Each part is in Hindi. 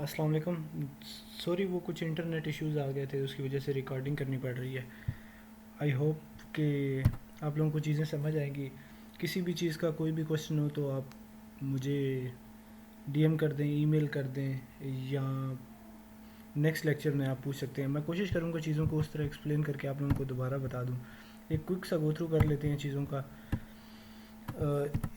अस्सलाम वालेकुम। सॉरी वो कुछ इंटरनेट इश्यूज़ आ गए थे, उसकी वजह से रिकॉर्डिंग करनी पड़ रही है। आई होप कि आप लोगों को चीज़ें समझ आएंगी। किसी भी चीज़ का कोई भी क्वेश्चन हो तो आप मुझे डीएम कर दें, ईमेल कर दें, या नेक्स्ट लेक्चर में आप पूछ सकते हैं। मैं कोशिश करूँगा चीज़ों को उस तरह एक्सप्लेन करके आप लोगों को दोबारा बता दूँ। एक क्विक सा गो थ्रू कर लेते हैं चीज़ों का।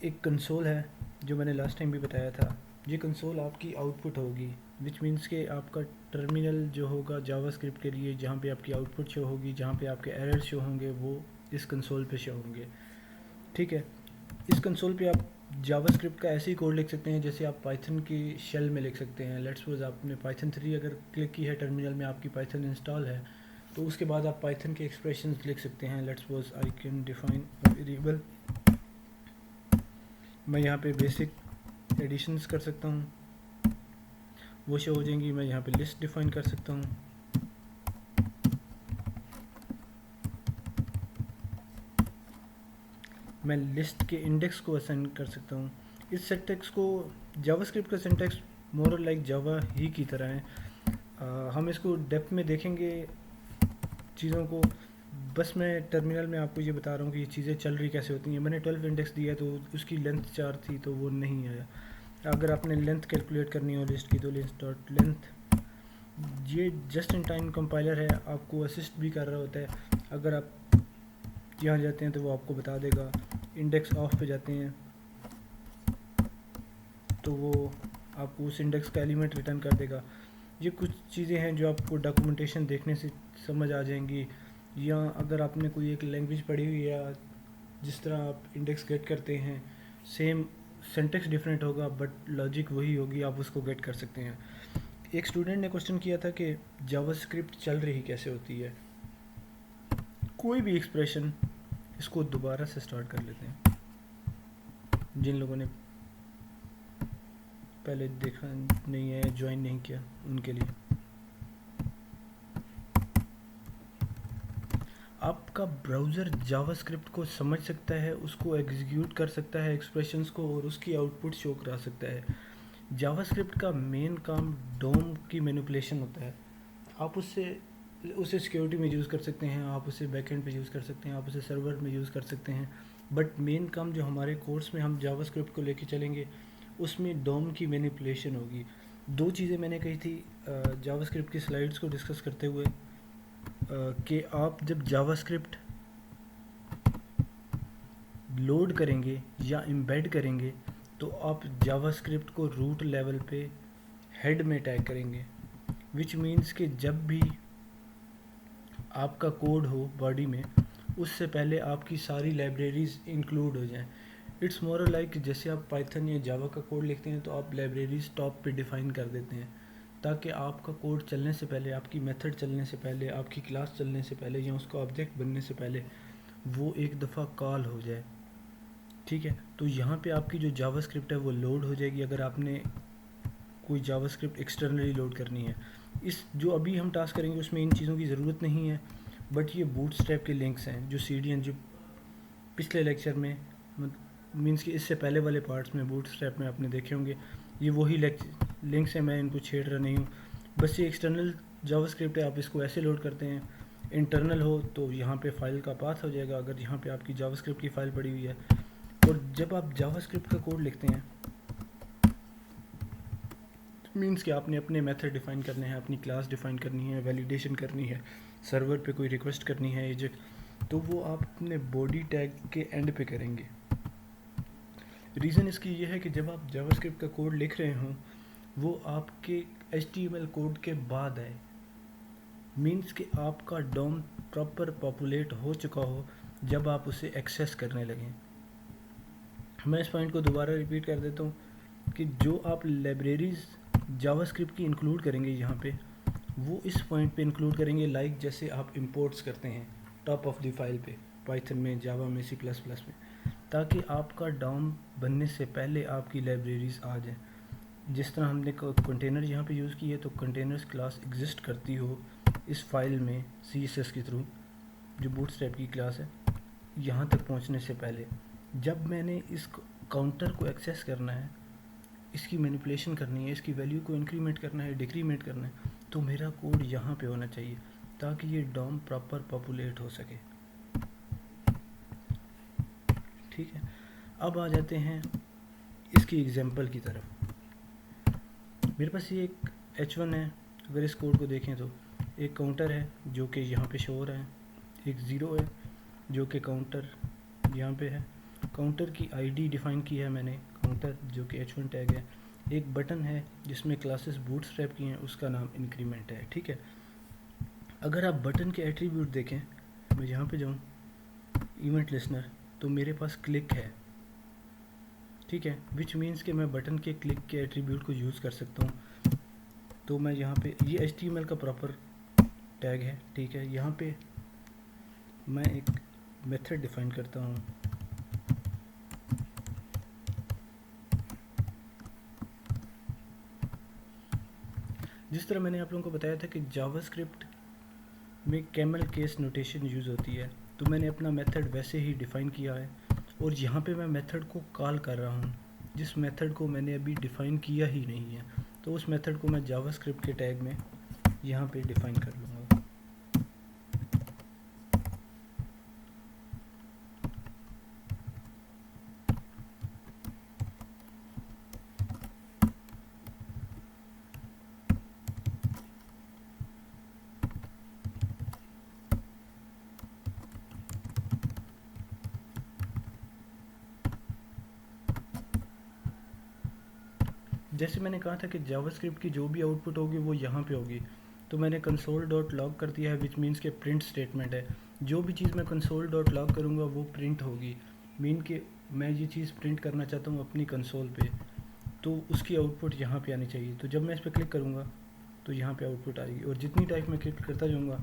एक कंसोल है जो मैंने लास्ट टाइम भी बताया था। ये कंसोल आपकी आउटपुट होगी, विच मीन्स के आपका टर्मिनल जो होगा जावास्क्रिप्ट के लिए, जहाँ पे आपकी आउटपुट शो होगी, जहाँ पे आपके एरर शो होंगे, वो इस कंसोल पे शो होंगे। ठीक है। इस कंसोल पे आप जावास्क्रिप्ट का ऐसे ही कोड लिख सकते हैं जैसे आप पाइथन की शेल में लिख सकते हैं। लेट्स सपोज आपने पाइथन 3 अगर क्लिक की है, टर्मिनल में आपकी पाइथन इंस्टॉल है, तो उसके बाद आप पाइथन के एक्सप्रेशंस लिख सकते हैं। Let's suppose I can define variable, मैं यहाँ पे बेसिक एडिशंस कर सकता हूँ, वो शो हो जाएंगी। मैं यहाँ पे लिस्ट डिफाइन कर सकता हूँ, मैं लिस्ट के इंडेक्स को असाइन कर सकता हूँ। इस सिंटैक्स को, जावास्क्रिप्ट का सिंटैक्स मोर लाइक जावा ही की तरह है। हम इसको डेप्थ में देखेंगे चीज़ों को। बस मैं टर्मिनल में आपको ये बता रहा हूँ कि ये चीज़ें चल रही कैसे होती हैं। मैंने 12 इंडेक्स दिया तो उसकी लेंथ 4 थी तो वो नहीं आया। अगर आपने लेंथ कैलकुलेट करनी हो लिस्ट की तो लिस्ट डॉट लेंथ, ये जस्ट इन टाइम कंपाइलर है, आपको असिस्ट भी कर रहा होता है। अगर आप यहाँ जाते हैं तो वो आपको बता देगा। इंडेक्स ऑफ पे जाते हैं तो वो आपको उस इंडेक्स का एलिमेंट रिटर्न कर देगा। ये कुछ चीज़ें हैं जो आपको डॉक्यूमेंटेशन देखने से समझ आ जाएंगी। या अगर आपने कोई एक लैंग्वेज पढ़ी हुई है, जिस तरह आप इंडेक्स गेट करते हैं, सेम सिंटेक्स डिफरेंट होगा बट लॉजिक वही होगी, आप उसको गेट कर सकते हैं। एक स्टूडेंट ने क्वेश्चन किया था कि जावास्क्रिप्ट चल रही कैसे होती है। कोई भी एक्सप्रेशन, इसको दोबारा से स्टार्ट कर लेते हैं जिन लोगों ने पहले देखा नहीं है, ज्वाइन नहीं किया, उनके लिए। आपका ब्राउज़र जावास्क्रिप्ट को समझ सकता है, उसको एग्जीक्यूट कर सकता है एक्सप्रेशंस को, और उसकी आउटपुट शो करा सकता है। जावास्क्रिप्ट का मेन काम डोम की मैनिपुलेशन होता है। आप उसे सिक्योरिटी में यूज़ कर सकते हैं, आप उसे बैकएंड पे यूज़ कर सकते हैं, आप उसे सर्वर में यूज़ कर सकते हैं। बट मेन काम जो हमारे कोर्स में हम जावास्क्रिप्ट को लेके चलेंगे, उसमें डोम की मैनिपुलेशन होगी। दो चीज़ें मैंने कही थी जावास्क्रिप्ट की स्लाइड्स को डिस्कस करते हुए, कि आप जब जावास्क्रिप्ट लोड करेंगे या एम्बेड करेंगे तो आप जावास्क्रिप्ट को रूट लेवल पे हेड में टैग करेंगे, विच मीन्स कि जब भी आपका कोड हो बॉडी में, उससे पहले आपकी सारी लाइब्रेरीज इंक्लूड हो जाएं। इट्स मोर लाइक जैसे आप पाइथन या जावा का कोड लिखते हैं तो आप लाइब्रेरीज टॉप पे डिफ़ाइन कर देते हैं, ताकि आपका कोड चलने से पहले, आपकी मेथड चलने से पहले, आपकी क्लास चलने से पहले, या उसका ऑब्जेक्ट बनने से पहले वो एक दफ़ा कॉल हो जाए। ठीक है। तो यहाँ पे आपकी जो जावास्क्रिप्ट है वो लोड हो जाएगी अगर आपने कोई जावास्क्रिप्ट एक्सटर्नली लोड करनी है। इस जो अभी हम टास्क करेंगे उसमें इन चीज़ों की ज़रूरत नहीं है, बट ये बूटस्ट्रैप के लिंक्स हैं जो CDN, जो पिछले लेक्चर में, मीन्स कि इससे पहले वाले पार्ट्स में बूटस्ट्रैप में आपने देखे होंगे, ये वही लिंक्स हैं। मैं इनको छेड़ रहा नहीं हूँ, बस ये एक्सटर्नल जावास्क्रिप्ट है। आप इसको ऐसे लोड करते हैं, इंटरनल हो तो यहाँ पे फाइल का पाथ हो जाएगा, अगर यहाँ पे आपकी जावास्क्रिप्ट की फ़ाइल पड़ी हुई है। और जब आप जावास्क्रिप्ट का कोड लिखते हैं, मीन्स कि आपने अपने मेथड डिफ़ाइन करने हैं, अपनी क्लास डिफ़ाइन करनी है, वैलिडेशन करनी है, सर्वर पे कोई रिक्वेस्ट करनी है एजेक, तो वो आप अपने बॉडी टैग के एंड पे करेंगे। रीज़न इसकी ये है कि जब आप जावास्क्रिप्ट का कोड लिख रहे हों, वो आपके HTML कोड के बाद आए, मीन्स कि आपका डोम प्रॉपर पॉपुलेट हो चुका हो जब आप उसे एक्सेस करने लगें। मैं इस पॉइंट को दोबारा रिपीट कर देता हूँ कि जो आप लाइब्रेरीज़ जावास्क्रिप्ट की इंक्लूड करेंगे यहाँ पे, वो इस पॉइंट पे इंक्लूड करेंगे, लाइक जैसे आप इंपोर्ट्स करते हैं टॉप ऑफ द फाइल पे, पाइथन में, जावा में, C++ में, ताकि आपका डॉम बनने से पहले आपकी लाइब्रेरीज़ आ जाए। जिस तरह हमने कंटेनर यहाँ पे यूज़ की है, तो कंटेनर्स क्लास एग्जिस्ट करती हो इस फाइल में CSS के थ्रू, जो बूटस्ट्रैप की क्लास है, यहाँ तक पहुँचने से पहले। जब मैंने इस काउंटर को एक्सेस करना है इसकी मैनिपुलेशन करनी है, इसकी वैल्यू को इंक्रीमेंट करना है, डिक्रीमेंट करना है, तो मेरा कोड यहाँ पे होना चाहिए ताकि ये डॉम प्रॉपर पॉपुलेट हो सके। ठीक है, अब आ जाते हैं इसकी एग्जांपल की तरफ। मेरे पास ये एक H1 है। अगर इस कोड को देखें तो एक काउंटर है जो कि यहाँ पे शो हो रहा है, एक ज़ीरो है जो कि काउंटर यहाँ पे है, काउंटर की आईडी डिफ़ाइन की है मैंने, काउंटर जो कि H1 टैग है, एक बटन है जिसमें क्लासेस बूटस्ट्रैप की हैं, उसका नाम इंक्रीमेंट है। ठीक है, अगर आप बटन के एट्रीब्यूट देखें, मैं यहाँ पे जाऊँ इवेंट लिसनर, तो मेरे पास क्लिक है। ठीक है, विच मीन्स कि मैं बटन के क्लिक के एट्रीब्यूट को यूज़ कर सकता हूँ। तो मैं यहाँ पे ये HTML का प्रॉपर टैग है। ठीक है, यहाँ पे मैं एक मेथड डिफाइन करता हूँ, जिस तरह मैंने आप लोगों को बताया था कि जावास्क्रिप्ट में कैमल केस नोटेशन यूज़ होती है, तो मैंने अपना मेथड वैसे ही डिफ़ाइन किया है और यहाँ पे मैं मेथड को कॉल कर रहा हूँ, जिस मेथड को मैंने अभी डिफ़ाइन किया ही नहीं है। तो उस मेथड को मैं जावास्क्रिप्ट के टैग में यहाँ पे डिफ़ाइन कर लूँगा। जैसे मैंने कहा था कि जावास्क्रिप्ट की जो भी आउटपुट होगी वो यहाँ पे होगी, तो मैंने कंसोल डॉट लॉग कर दिया है, विच मीन्स के प्रिंट स्टेटमेंट है। जो भी चीज़ मैं कंसोल डॉट लॉग करूँगा वो प्रिंट होगी, मीन कि मैं ये चीज़ प्रिंट करना चाहता हूँ अपनी कंसोल पे, तो उसकी आउटपुट यहाँ पे आनी चाहिए। तो जब मैं इस पर क्लिक करूँगा तो यहाँ पे आउटपुट आएगी, और जितनी टाइप मैं क्लिक करता जाऊँगा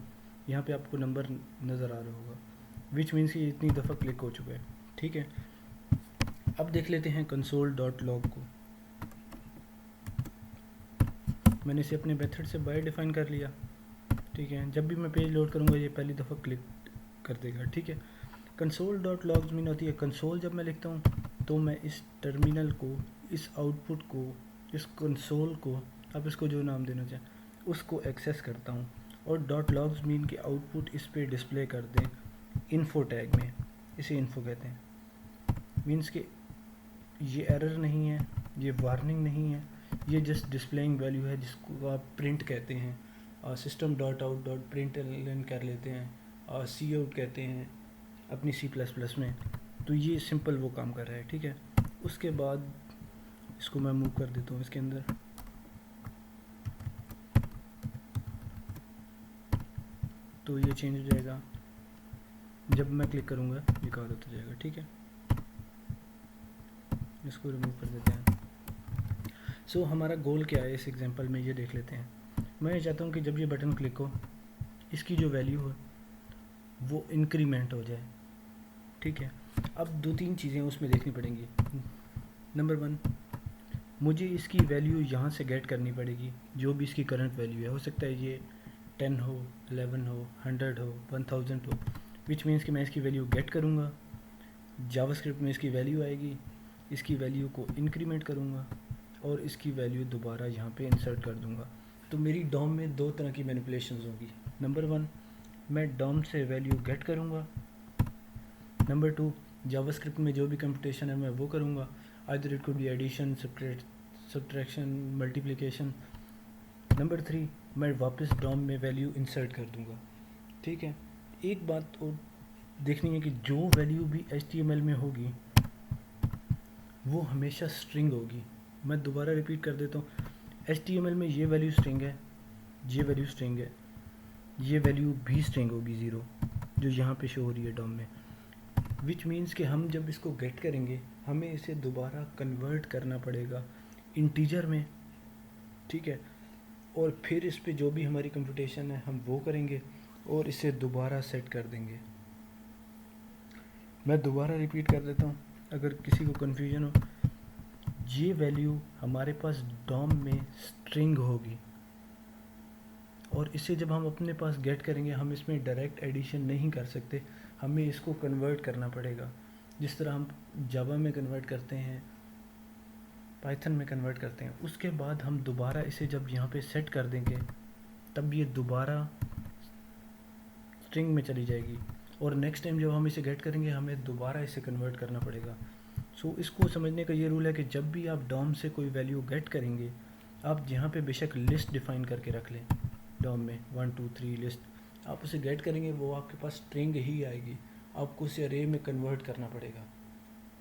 यहाँ पे आपको नंबर नज़र आ रहा होगा, विच मीन्स कि इतनी दफ़ा क्लिक हो चुका है। ठीक है, अब देख लेते हैं कंसोल डॉट लॉग को। मैंने इसे अपने मेथड से बाय डिफ़ाइन कर लिया। ठीक है, जब भी मैं पेज लोड करूँगा ये पहली दफ़ा क्लिक कर देगा। ठीक है, कंसोल डॉट लॉग्स मीन होती है कंसोल। जब मैं लिखता हूँ तो मैं इस टर्मिनल को, इस आउटपुट को, इस कंसोल को, आप इसको जो नाम देना चाहें उसको एक्सेस करता हूँ, और डॉट लॉग्स मीन के आउटपुट इस पर डिस्प्ले कर दें इन्फो टैग में। इसे इन्फो कहते हैं, मीन्स कि ये एरर नहीं है, ये वार्निंग नहीं है, ये जस्ट डिस्प्लेइंग वैल्यू है जिसको आप प्रिंट कहते हैं। System dot out dot print L कर लेते हैं, सी आउट कहते हैं अपनी C++ में। तो ये सिंपल वो काम कर रहा है। ठीक है, उसके बाद इसको मैं मूव कर देता हूँ इसके अंदर, तो ये चेंज हो जाएगा। जब मैं क्लिक करूँगा ये कवर होता जाएगा। ठीक है, इसको रिमूव कर देते हैं। सो हमारा गोल क्या है इस एग्जांपल में, ये देख लेते हैं। मैं ये चाहता हूँ कि जब ये बटन क्लिक हो इसकी जो वैल्यू हो वो इंक्रीमेंट हो जाए। ठीक है, अब दो तीन चीज़ें उसमें देखनी पड़ेंगी। नंबर 1, मुझे इसकी वैल्यू यहाँ से गेट करनी पड़ेगी, जो भी इसकी करंट वैल्यू है। हो सकता है ये 10 हो, 11 हो, 100 हो, 1000 हो, विच मीन्स कि मैं इसकी वैल्यू गेट करूँगा, जावास्क्रिप्ट में इसकी वैल्यू आएगी, इसकी वैल्यू को इंक्रीमेंट करूँगा और इसकी वैल्यू दोबारा यहाँ पे इंसर्ट कर दूँगा। तो मेरी डॉम में दो तरह की मैनिपुलेशंस होगी। नंबर 1, मैं डॉम से वैल्यू गेट करूँगा। नंबर 2, जावास्क्रिप्ट में जो भी कंप्यूटेशन है मैं वो करूँगा, either it could be addition, subtraction, multiplication. Number 3, मैं वापस डॉम में वैल्यू इंसर्ट कर दूँगा। ठीक है, एक बात और देखनी है कि जो वैल्यू भी HTML में होगी वो हमेशा स्ट्रिंग होगी। मैं दोबारा रिपीट कर देता हूँ, HTML में ये वैल्यू स्ट्रिंग है, ये वैल्यू स्ट्रिंग है, ये वैल्यू भी स्ट्रिंग होगी 0, जो यहाँ पे शो हो रही है डॉम में। विच मीन्स कि हम जब इसको गेट करेंगे हमें इसे दोबारा कन्वर्ट करना पड़ेगा इंटीजर में। ठीक है, और फिर इस पे जो भी हमारी कंप्यूटेशन है हम वो करेंगे और इसे दोबारा सेट कर देंगे। मैं दोबारा रिपीट कर देता हूँ अगर किसी को कन्फ्यूजन हो। ये वैल्यू हमारे पास डॉम में स्ट्रिंग होगी और इसे जब हम अपने पास गेट करेंगे हम इसमें डायरेक्ट एडिशन नहीं कर सकते, हमें इसको कन्वर्ट करना पड़ेगा जिस तरह हम जावा में कन्वर्ट करते हैं, पाइथन में कन्वर्ट करते हैं। उसके बाद हम दोबारा इसे जब यहाँ पे सेट कर देंगे तब ये दोबारा स्ट्रिंग में चली जाएगी, और नेक्स्ट टाइम जब हम इसे गेट करेंगे हमें दोबारा इसे कन्वर्ट करना पड़ेगा। सो इसको समझने का ये रूल है कि जब भी आप डॉम से कोई वैल्यू गेट करेंगे, आप यहाँ पे बेशक लिस्ट डिफ़ाइन करके रख लें, डॉम में 1 2 3 लिस्ट, आप उसे गेट करेंगे वो आपके पास स्ट्रिंग ही आएगी, आपको उसे अरे में कन्वर्ट करना पड़ेगा।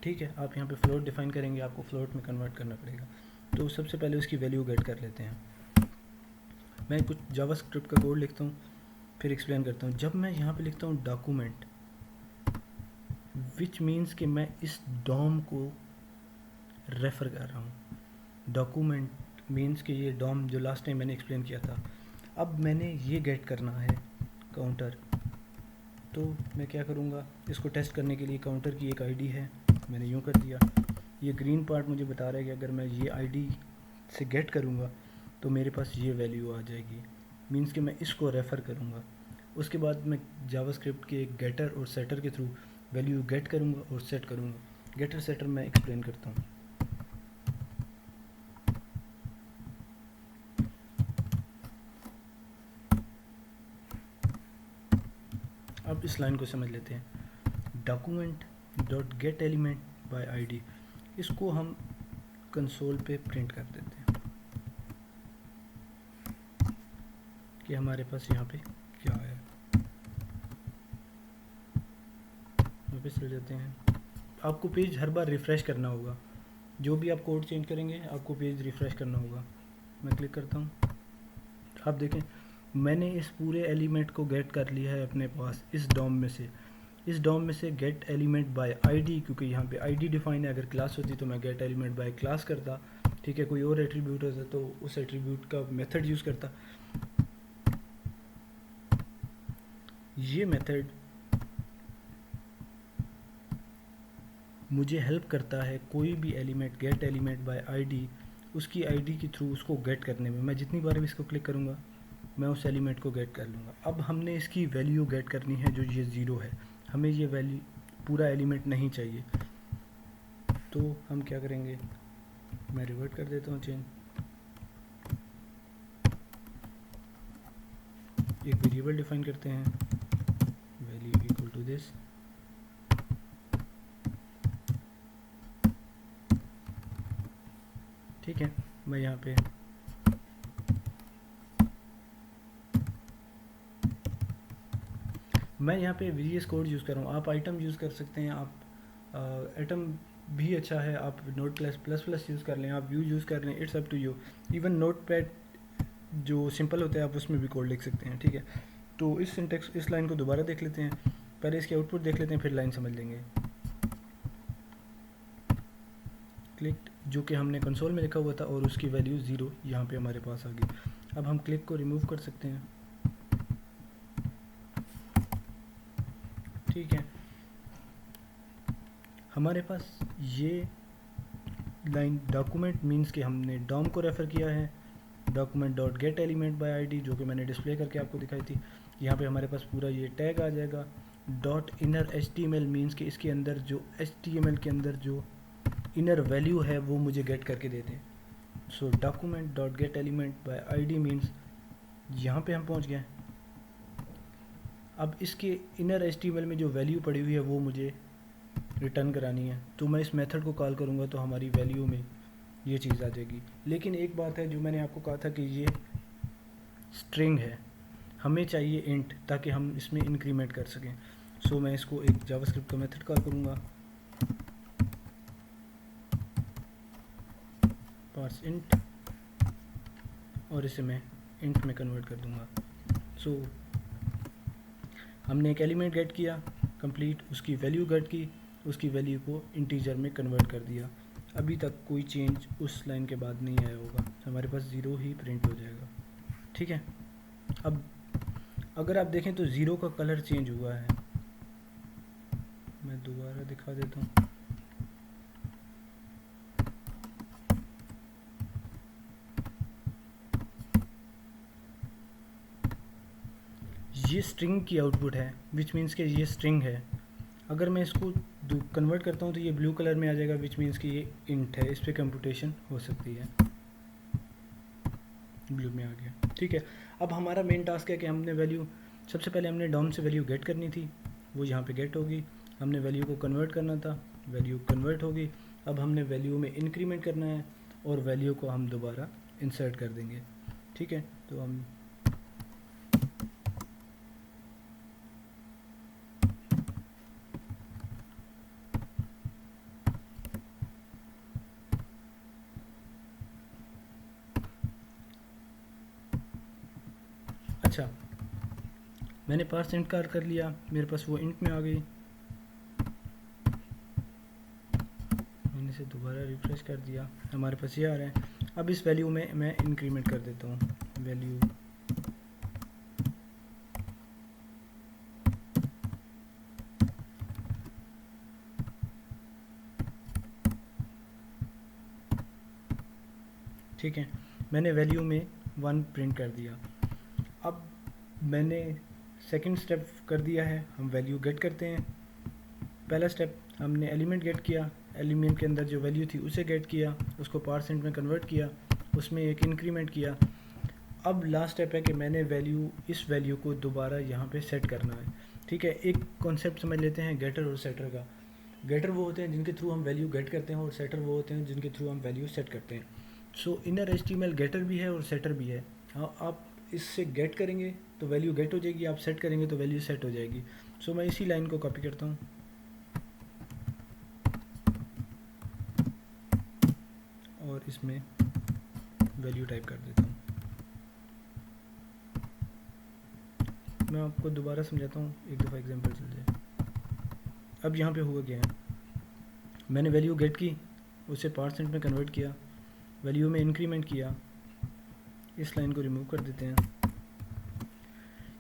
ठीक है, आप यहाँ पे फ्लोट डिफ़ाइन करेंगे, आपको फ्लोट में कन्वर्ट करना पड़ेगा। तो सबसे पहले उसकी वैल्यू गेट कर लेते हैं। मैं कुछ जावास्क्रिप्ट का कोड लिखता हूँ, फिर एक्सप्लेन करता हूँ। जब मैं यहाँ पे लिखता हूँ डॉक्यूमेंट, विच मीन्स कि मैं इस डॉम को रेफ़र कर रहा हूँ। डॉक्यूमेंट मीन्स कि ये डॉम जो लास्ट टाइम मैंने एक्सप्लेन किया था। अब मैंने ये गेट करना है काउंटर, तो मैं क्या करूँगा, इसको टेस्ट करने के लिए काउंटर की एक आईडी है, मैंने यूँ कर दिया। ये ग्रीन पार्ट मुझे बता रहा है कि अगर मैं ये आईडी से गेट करूँगा तो मेरे पास ये वैल्यू आ जाएगी, मीन्स कि मैं इसको रेफ़र करूँगा। उसके बाद मैं जावास्क्रिप्ट के एक गेटर और सेटर के थ्रू वैल्यू गेट करूँगा और सेट करूँगा। गेटर सेटर मैं एक्सप्लेन करता हूँ। अब इस लाइन को समझ लेते हैं। Document dot get element by ID, इसको हम कंसोल पे प्रिंट कर देते हैं कि हमारे पास यहाँ पे क्या है। वापस चले जाते हैं। आपको पेज हर बार रिफ़्रेश करना होगा, जो भी आप कोड चेंज करेंगे आपको पेज रिफ़्रेश करना होगा। मैं क्लिक करता हूँ, आप देखें मैंने इस पूरे एलिमेंट को गेट कर लिया है अपने पास इस डॉम में से। इस डॉम में से गेट एलिमेंट बाय आईडी, क्योंकि यहाँ पे आईडी डिफाइन है। अगर क्लास होती तो मैं गेट एलिमेंट बाय क्लास करता, ठीक है। कोई और एट्रीब्यूट होता तो उस एट्रीब्यूट का मेथड यूज़ करता। ये मेथड मुझे हेल्प करता है कोई भी element gate element by ID, उसकी आईडी के थ्रू उसको गेट करने में। मैं जितनी बार भी इसको क्लिक करूँगा मैं उस एलिमेंट को गेट कर लूँगा। अब हमने इसकी वैल्यू गेट करनी है जो ये 0 है, हमें ये वैल्यू पूरा एलिमेंट नहीं चाहिए। तो हम क्या करेंगे, मैं रिवर्ट कर देता हूँ चेंज। एक वेरिएबल डिफाइन करते हैं, वैल्यू इक्वल टू दिस। ठीक है, मैं यहाँ पे VS कोड यूज़ कर रहा हूँ। आप आइटम यूज़ कर सकते हैं, आप आइटम भी अच्छा है, आप नोट प्लस यूज़ कर लें, आप व्यू यूज़ कर लें, it's up to you. Even Notepad जो सिंपल होता है आप उसमें भी कोड लिख सकते हैं, ठीक है। तो इस सिंटेक्स, इस लाइन को दोबारा देख लेते हैं, पहले इसके आउटपुट देख लेते हैं फिर लाइन समझ लेंगे। क्लिक, जो कि हमने कंसोल में लिखा हुआ था और उसकी वैल्यू 0 यहाँ पे हमारे पास आ गई। अब हम क्लिक को रिमूव कर सकते हैं, ठीक है। हमारे पास ये लाइन डॉक्यूमेंट मीन्स कि हमने डॉम को रेफ़र किया है, document dot get element by ID जो कि मैंने डिस्प्ले करके आपको दिखाई थी। यहाँ पे हमारे पास पूरा ये टैग आ जाएगा। डॉट इनर HTML मीन्स कि इसके अंदर जो HTML के अंदर जो इनर वैल्यू है वो मुझे गेट करके दे दें। So document dot get element by ID means यहाँ पे हम पहुँच गए। अब इसके इनर HTML में जो वैल्यू पड़ी हुई है वो मुझे रिटर्न करानी है, तो मैं इस मेथड को कॉल करूँगा तो हमारी वैल्यू में ये चीज़ आ जाएगी। लेकिन एक बात है जो मैंने आपको कहा था कि ये स्ट्रिंग है, हमें चाहिए इंट ताकि हम इसमें इंक्रीमेंट कर सकें। सो मैं इसको एक जावास्क्रिप्ट का मेथड कॉल करूँगा, पार्स इंट, और इसे मैं इंट में कन्वर्ट कर दूँगा। सो हमने एक एलिमेंट गेट किया कंप्लीट, उसकी वैल्यू गेट की, उसकी वैल्यू को इंटीजर में कन्वर्ट कर दिया। अभी तक कोई चेंज उस लाइन के बाद नहीं आया होगा, हमारे पास 0 ही प्रिंट हो जाएगा, ठीक है। अब अगर आप देखें तो 0 का कलर चेंज हुआ है, मैं दोबारा दिखा देता हूँ। ये स्ट्रिंग की आउटपुट है, विच मीन्स कि ये स्ट्रिंग है। अगर मैं इसको कन्वर्ट करता हूँ तो ये ब्लू कलर में आ जाएगा, विच मीन्स कि ये इंट है, इस पर कंप्यूटेशन हो सकती है। ब्लू में आ गया, ठीक है। अब हमारा मेन टास्क है कि हमने वैल्यू, सबसे पहले हमने डॉम से वैल्यू गेट करनी थी, वो यहाँ पे गेट होगी। हमने वैल्यू को कन्वर्ट करना था, वैल्यू कन्वर्ट होगी। अब हमने वैल्यू में इंक्रीमेंट करना है और वैल्यू को हम दोबारा इंसर्ट कर देंगे, ठीक है। तो हम अच्छा, मैंने % कर लिया, मेरे पास वो इंट में आ गई। मैंने इसे दोबारा रिफ्रेश कर दिया, हमारे पास ये आ रहा है। अब इस वैल्यू में मैं इंक्रीमेंट कर देता हूँ, वैल्यू ठीक है। मैंने वैल्यू में 1 प्रिंट कर दिया। अब मैंने सेकंड स्टेप कर दिया है, हम वैल्यू गेट करते हैं। पहला स्टेप हमने एलिमेंट गेट किया, एलिमेंट के अंदर जो वैल्यू थी उसे गेट किया, उसको % में कन्वर्ट किया, उसमें एक इंक्रीमेंट किया। अब लास्ट स्टेप है कि मैंने वैल्यू, इस वैल्यू को दोबारा यहाँ पे सेट करना है, ठीक है। एक कॉन्सेप्ट समझ लेते हैं गेटर और सेटर का। गेटर वो होते हैं जिनके थ्रू हम वैल्यू गेट करते हैं, और सेटर वो होते हैं जिनके थ्रू हम वैल्यू सेट करते हैं। सो इनर HTML गेटर भी है और सेटर भी है। हाँ, आप इससे गेट करेंगे तो वैल्यू गेट हो जाएगी, आप सेट करेंगे तो वैल्यू सेट हो जाएगी। सो मैं इसी लाइन को कॉपी करता हूँ और इसमें वैल्यू टाइप कर देता हूँ। मैं आपको दोबारा समझाता हूँ, एक दफ़ा एग्जांपल चल जाए। अब यहाँ पे हुआ क्या है, मैंने वैल्यू गेट की, उसे % में कन्वर्ट किया, वैल्यू में इंक्रीमेंट किया। इस लाइन को रिमूव कर देते हैं।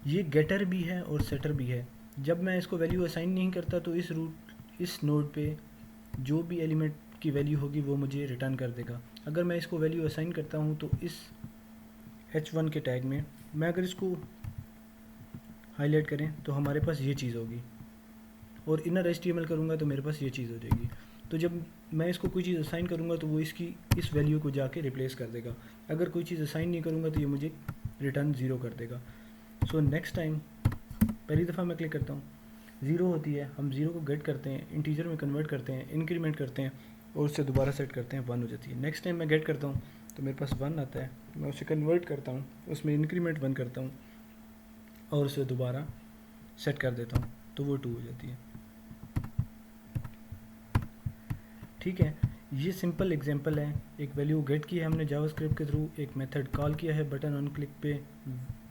ये गेटर भी है और सेटर भी है। जब मैं इसको वैल्यू असाइन नहीं करता तो इस नोड पे जो भी एलिमेंट की वैल्यू होगी वो मुझे रिटर्न कर देगा। अगर मैं इसको वैल्यू असाइन करता हूँ तो इस h1 के टैग में मैं अगर इसको हाईलाइट करें तो हमारे पास ये चीज़ होगी, और इनर HTML करूँगा तो मेरे पास ये चीज़ हो जाएगी। तो जब मैं इसको कोई चीज़ असाइन करूँगा तो वो इसकी इस वैल्यू को जाके रिप्लेस कर देगा। अगर कोई चीज़ असाइन नहीं करूँगा तो ये मुझे रिटर्न 0 कर देगा। सो नेक्स्ट टाइम पहली दफ़ा मैं क्लिक करता हूँ, 0 होती है, हम 0 को गेट करते हैं, इंटीजर में कन्वर्ट करते हैं, इंक्रीमेंट करते हैं और उससे दोबारा सेट करते हैं, 1 हो जाती है। नेक्स्ट टाइम मैं गेट करता हूँ तो मेरे पास 1 आता है, मैं उसे कन्वर्ट करता हूँ, उसमें इंक्रीमेंट 1 करता हूँ और उसे दोबारा सेट कर देता हूँ तो वो 2 हो जाती है, ठीक है। ये सिंपल एग्जांपल है। एक वैल्यू गेट की है हमने जावास्क्रिप्ट के थ्रू, एक मेथड कॉल किया है, बटन ऑन क्लिक पे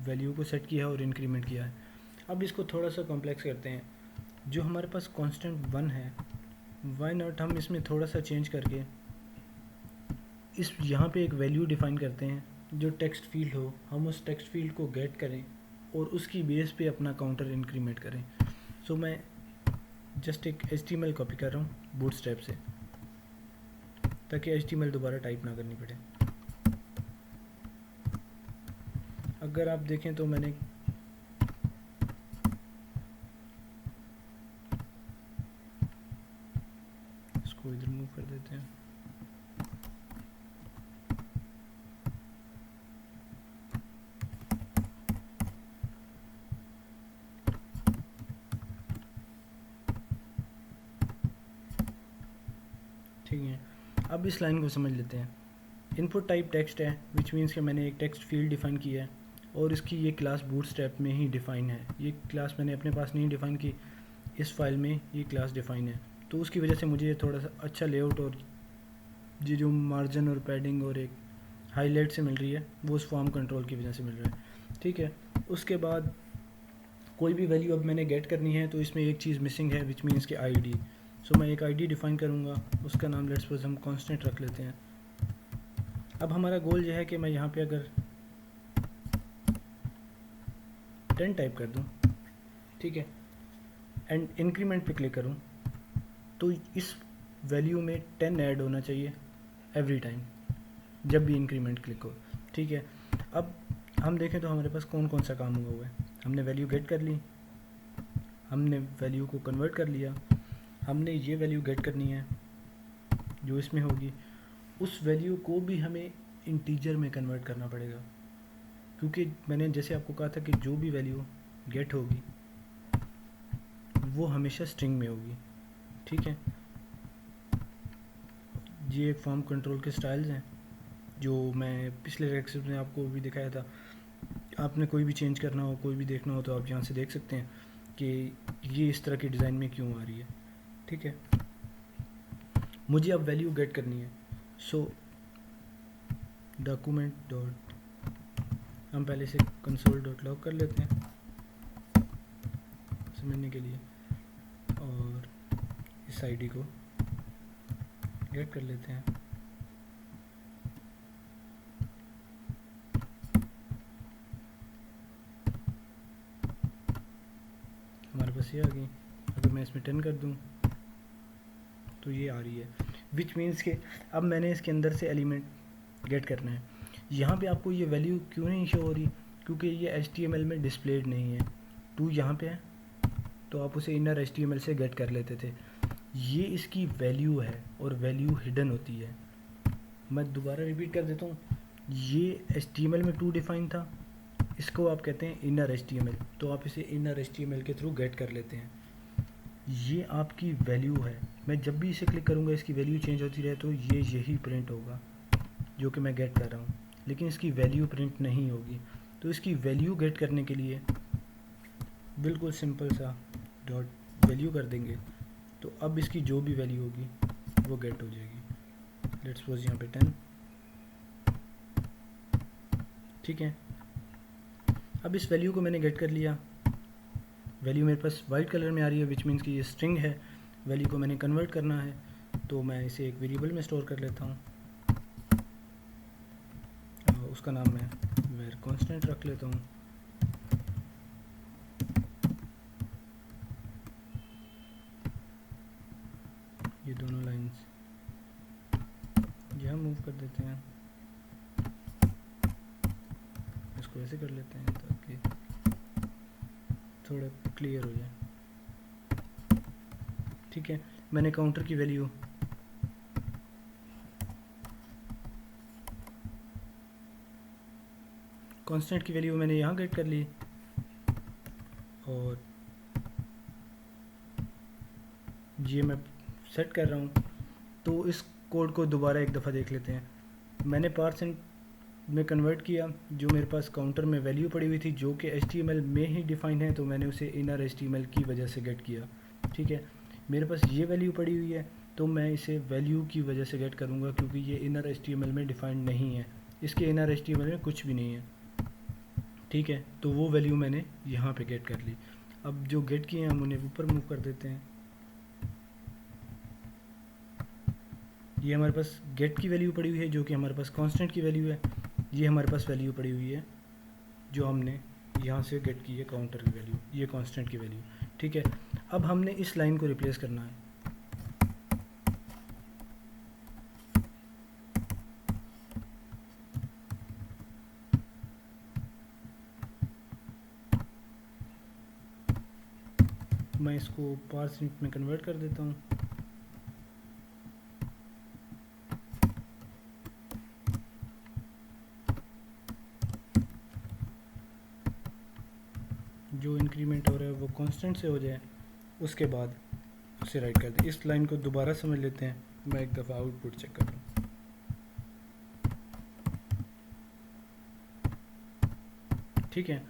वैल्यू को सेट किया है और इंक्रीमेंट किया है। अब इसको थोड़ा सा कॉम्प्लेक्स करते हैं। जो हमारे पास कांस्टेंट 1 है, वाई नॉट हम इसमें थोड़ा सा चेंज करके इस यहाँ पे एक वैल्यू डिफाइन करते हैं जो टेक्स्ट फील्ड हो, हम उस टेक्स्ट फील्ड को गेट करें और उसकी बेस पे अपना काउंटर इंक्रीमेंट करें। सो मैं जस्ट एक HTML कॉपी कर रहा हूँ बूटस्ट्रैप से, ताकि HTML दोबारा टाइप ना करनी पड़े। अगर आप देखें तो मैंने इसको इधर मूव कर देते हैं। ठीक है, अब इस लाइन को समझ लेते हैं। इनपुट टाइप टेक्स्ट है, विच मीन्स कि मैंने एक टेक्स्ट फील्ड डिफाइन किया है और इसकी ये क्लास बूटस्ट्रैप में ही डिफाइन है। ये क्लास मैंने अपने पास नहीं डिफाइन की, इस फाइल में ये क्लास डिफाइन है, तो उसकी वजह से मुझे थोड़ा सा अच्छा लेआउट और ये जो मार्जिन और पैडिंग और एक हाईलाइट से मिल रही है वो उस फॉर्म कंट्रोल की वजह से मिल रहा है, ठीक है। उसके बाद कोई भी वैल्यू अब मैंने गेट करनी है तो इसमें एक चीज़ मिसिंग है, विच मीन्स कि ID। सो मैं एक ID डिफाइन करूँगा, उसका नाम लेट्स सपोज हम कांस्टेंट रख लेते हैं। अब हमारा गोल ये है कि मैं यहाँ पे अगर 10 टाइप कर दूँ, ठीक है, एंड इंक्रीमेंट पे क्लिक करूँ तो इस वैल्यू में 10 ऐड होना चाहिए एवरी टाइम जब भी इंक्रीमेंट क्लिक हो, ठीक है। अब हम देखें तो हमारे पास कौन कौन सा काम हुआ है। हमने वैल्यू गेट कर ली, हमने वैल्यू को कन्वर्ट कर लिया। हमने ये वैल्यू गेट करनी है जो इसमें होगी, उस वैल्यू को भी हमें इंटीजर में कन्वर्ट करना पड़ेगा, क्योंकि मैंने जैसे आपको कहा था कि जो भी वैल्यू गेट होगी वो हमेशा स्ट्रिंग में होगी। ठीक है, ये फॉर्म कंट्रोल के स्टाइल्स हैं जो मैं पिछले लेक्चर में आपको भी दिखाया था। आपने कोई भी चेंज करना हो, कोई भी देखना हो तो आप यहाँ से देख सकते हैं कि ये इस तरह की डिज़ाइन में क्यों आ रही है। ठीक है, मुझे अब वैल्यू गेट करनी है। सो डॉक्यूमेंट डॉट, हम पहले से कंसोल डॉट लॉग कर लेते हैं समझने के लिए, और इस आईडी को गेट कर लेते हैं। हमारे पास ये आ गई। अगर मैं इसमें 10 कर दूं तो ये आ रही है, विच मीन्स के अब मैंने इसके अंदर से एलिमेंट गेट करना है। यहाँ पे आपको ये वैल्यू क्यों नहीं शो हो रही, क्योंकि ये HTML में डिस्प्लेड नहीं है। टू यहाँ पे है तो आप उसे इनर HTML से गेट कर लेते थे। ये इसकी वैल्यू है और वैल्यू हिडन होती है। मैं दोबारा रिपीट कर देता हूँ, ये HTML में टू डिफाइन था, इसको आप कहते हैं इनर HTML, तो आप इसे इनर HTML के थ्रू गेट कर लेते हैं। ये आपकी वैल्यू है, मैं जब भी इसे क्लिक करूँगा इसकी वैल्यू चेंज होती रहे तो ये यही प्रिंट होगा जो कि मैं गेट कर रहा हूँ, लेकिन इसकी वैल्यू प्रिंट नहीं होगी। तो इसकी वैल्यू गेट करने के लिए बिल्कुल सिंपल सा डॉट वैल्यू कर देंगे, तो अब इसकी जो भी वैल्यू होगी वो गेट हो जाएगी। लेट्स सपोज यहाँ पे 10। ठीक है, अब इस वैल्यू को मैंने गेट कर लिया। वैल्यू मेरे पास वाइट कलर में आ रही है, विच मीन्स कि ये स्ट्रिंग है। वैल्यू को मैंने कन्वर्ट करना है, तो मैं इसे एक वेरिएबल में स्टोर कर लेता हूँ। उसका नाम मैं वेर कांस्टेंट रख लेता हूँ। ये दोनों लाइंस यहाँ मूव कर देते हैं, इसको ऐसे कर लेते हैं ताकि थोड़ा क्लियर हो जाए। ठीक है, मैंने काउंटर की वैल्यू कांस्टेंट की वैल्यू मैंने यहाँ गेट कर ली, और ये मैं सेट कर रहा हूँ। तो इस कोड को दोबारा एक दफ़ा देख लेते हैं। मैंने % में कन्वर्ट किया, जो मेरे पास काउंटर में वैल्यू पड़ी हुई थी जो कि HTML में ही डिफाइन है, तो मैंने उसे इनर HTML की वजह से गेट किया। ठीक है, मेरे पास ये वैल्यू पड़ी हुई है तो मैं इसे वैल्यू की वजह से गेट करूँगा, क्योंकि ये इनर HTML में डिफाइंड नहीं है, इसके इनर HTML में कुछ भी नहीं है। ठीक है, तो वो वैल्यू मैंने यहाँ पे गेट कर ली। अब जो गेट किए हैं हम उन्हें ऊपर मूव कर देते हैं। ये हमारे पास गेट की वैल्यू पड़ी हुई है जो कि हमारे पास कांस्टेंट की वैल्यू है। ये हमारे पास वैल्यू पड़ी हुई है जो हमने यहाँ से गेट की है काउंटर की वैल्यू, ये कांस्टेंट की वैल्यू। ठीक है, अब हमने इस लाइन को रिप्लेस करना है। मैं इसको % में कन्वर्ट कर देता हूँ। जो इंक्रीमेंट हो रहा है वो कांस्टेंट से हो जाए, उसके बाद उसे राइट कर दें। इस लाइन को दोबारा समझ लेते हैं, मैं एक दफ़ा आउटपुट चेक कर लूँ। ठीक है,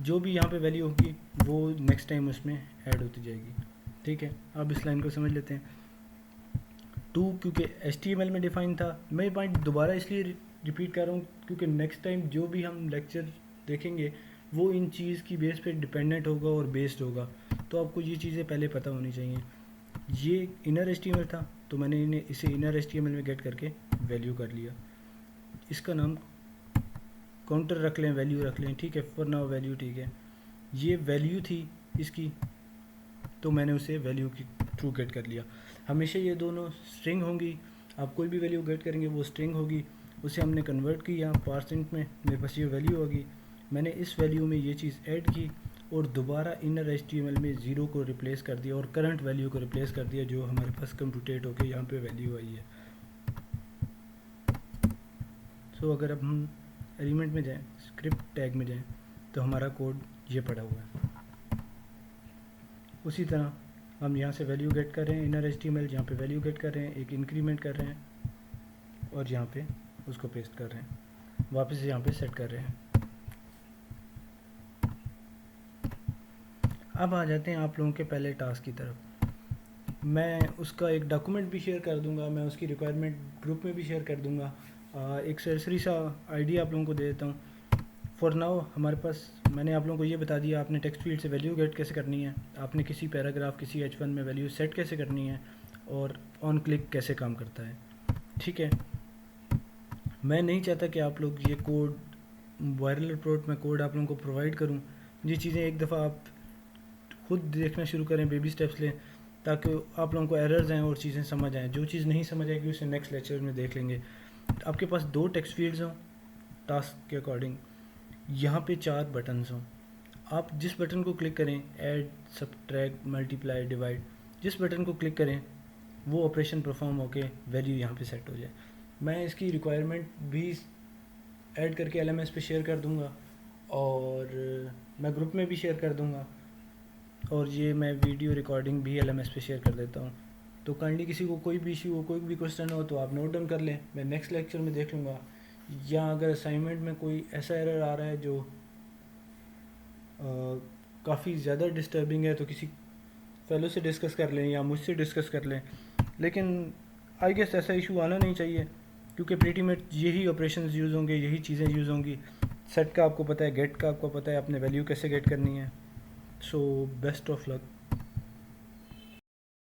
जो भी यहाँ पे वैल्यू होगी वो नेक्स्ट टाइम उसमें ऐड होती जाएगी। ठीक है, अब इस लाइन को समझ लेते हैं। टू क्योंकि HTML में डिफाइन था, मैं ये पॉइंट दोबारा इसलिए रिपीट कर रहा हूँ क्योंकि नेक्स्ट टाइम जो भी हम लेक्चर देखेंगे वो इन चीज़ की बेस पे डिपेंडेंट होगा और बेस्ड होगा, तो आपको ये चीज़ें पहले पता होनी चाहिए। ये इनर HTML था तो मैंने इसे इनर HTML में गेट करके वैल्यू कर लिया। इसका नाम काउंटर रख लें, वैल्यू रख लें। ठीक है, फॉर नाउ वैल्यू। ठीक है, ये वैल्यू थी इसकी, तो मैंने उसे वैल्यू की थ्रू गेट कर लिया। हमेशा ये दोनों स्ट्रिंग होंगी, आप कोई भी वैल्यू गेट करेंगे वो स्ट्रिंग होगी। उसे हमने कन्वर्ट किया % में, मेरे पास ये वैल्यू होगी। मैंने इस वैल्यू में ये चीज़ ऐड की और दोबारा इनर HTML में 0 को रिप्लेस कर दिया और करंट वैल्यू को रिप्लेस कर दिया जो हमारे पास कंप्यूटेट होकर यहाँ पे वैल्यू आई है। सो अगर अब हम एलिमेंट में जाएं, स्क्रिप्ट टैग में जाएं, तो हमारा कोड ये पड़ा हुआ है। उसी तरह हम यहाँ से वैल्यू गेट कर रहे हैं, इनर HTML जहाँ पे वैल्यू गेट कर रहे हैं, एक इंक्रीमेंट कर रहे हैं और यहाँ पे उसको पेस्ट कर रहे हैं, वापस यहाँ पे सेट कर रहे हैं। अब आ जाते हैं आप लोगों के पहले टास्क की तरफ। मैं उसका एक डॉक्यूमेंट भी शेयर कर दूंगा, मैं उसकी रिक्वायरमेंट ग्रुप में भी शेयर कर दूंगा। एक सरसरी सा आइडिया आप लोगों को दे देता हूँ। फॉर नाउ हमारे पास, मैंने आप लोगों को ये बता दिया आपने टेक्स्ट फील्ड से वैल्यू गेट कैसे करनी है, आपने किसी पैराग्राफ किसी H1 में वैल्यू सेट कैसे करनी है और ऑन क्लिक कैसे काम करता है। ठीक है, मैं नहीं चाहता कि आप लोग ये कोड वायरल रिपोर्ट में कोड आप लोगों को प्रोवाइड करूँ। ये चीज़ें एक दफ़ा आप खुद देखना शुरू करें, बेबी स्टेप्स लें, ताकि आप लोगों को एरर्स आएँ और चीज़ें समझ आएँ। जो चीज़ नहीं समझ आएगी उसे नेक्स्ट लेक्चर में देख लेंगे। आपके पास 2 टेक्स्ट फील्ड्स हों टास्क के अकॉर्डिंग, यहाँ पे 4 बटन्स हों। आप जिस बटन को क्लिक करें, ऐड, सब्ट्रैक्ट, मल्टीप्लाई, डिवाइड, जिस बटन को क्लिक करें वो ऑपरेशन परफॉर्म होके वैल्यू यहाँ पे सेट हो जाए। मैं इसकी रिक्वायरमेंट भी ऐड करके LMS पे शेयर कर दूँगा और मैं ग्रुप में भी शेयर कर दूँगा, और ये मैं वीडियो रिकॉर्डिंग भी LMS पे शेयर कर देता हूँ। तो काइंडली किसी को कोई भी इशू हो, कोई भी क्वेश्चन हो तो आप नोट डाउन कर लें, मैं नेक्स्ट लेक्चर में देख लूँगा। या अगर असाइनमेंट में कोई ऐसा एरर आ रहा है जो काफ़ी ज़्यादा डिस्टर्बिंग है तो किसी फेलो से डिस्कस कर लें या मुझसे डिस्कस कर लें। लेकिन आई गेस ऐसा इशू आना नहीं चाहिए, क्योंकि प्रीटी मच यही ऑपरेशंस यूज़ होंगे, यही चीज़ें यूज़ होंगी। सेट का आपको पता है, गेट का आपको पता है, अपने वैल्यू कैसे गेट करनी है। So best of luck.